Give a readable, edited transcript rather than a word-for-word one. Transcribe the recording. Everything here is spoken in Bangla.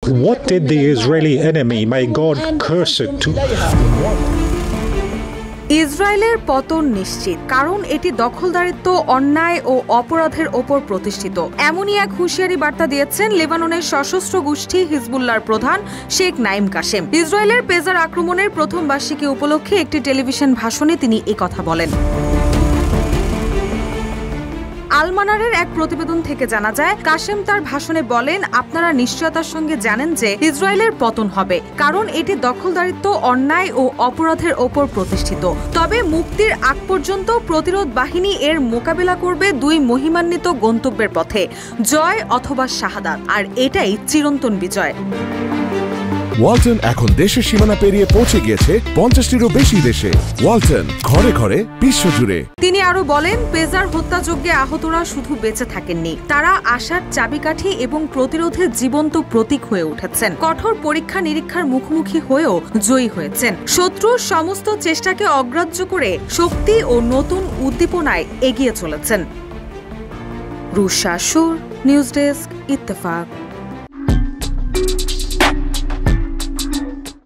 What did the Israeli enemy, may God curse it, to ইসরায়েলের পতন নিশ্চিত, কারণ এটি দখলদারিত্ব, অন্যায় ও অপরাধের ওপর প্রতিষ্ঠিত। এমনই এক হুঁশিয়ারি বার্তা দিয়েছেন লেবাননের সশস্ত্র গোষ্ঠী হিজবুল্লাহর প্রধান শেখ নাইম কাশেম। ইসরায়েলের পেজার আক্রমণের প্রথম বার্ষিকী উপলক্ষে একটি টেলিভিশন ভাষণে তিনি একথা বলেন। আল-মানারের এক প্রতিবেদন থেকে জানা যায়, কাশেম তার ভাষণে বলেন, আপনারা নিশ্চয়তার সঙ্গে জানেন যে ইসরায়েলের পতন হবে, কারণ এটি দখলদারিত্ব, অন্যায় ও অপরাধের ওপর প্রতিষ্ঠিত। তবে মুক্তির আগ পর্যন্ত প্রতিরোধ বাহিনী এর মোকাবেলা করবে দুই মহিমান্বিত গন্তব্যের পথে, জয় অথবা শাহাদাত, আর এটাই চিরন্তন বিজয়। ওয়ালটন এখন দেশের সীমানা পেরিয়ে পৌঁছে গিয়েছে 50টিরও বেশি দেশে। ওয়ালটন, ঘরে ঘরে, বিশ্বজুড়ে। তিনি আরো বলেন, পেজার হত্যাযজ্ঞে আহতরা শুধু বেঁচে থাকেননি, তারা আশার চাবিকাঠি এবং প্রতিরোধের জীবন্ত প্রতীক হয়ে উঠেছেন। কঠোর পরীক্ষা নিরীক্ষার মুখোমুখি হয়েও জয়ী হয়েছেন। শত্রুর সমস্ত চেষ্টাকে অগ্রাহ্য করে শক্তি ও নতুন উদ্দীপনায় এগিয়ে চলেছেন। রুশা সুর, নিউজ ডেস্ক, ইত্তেফাক।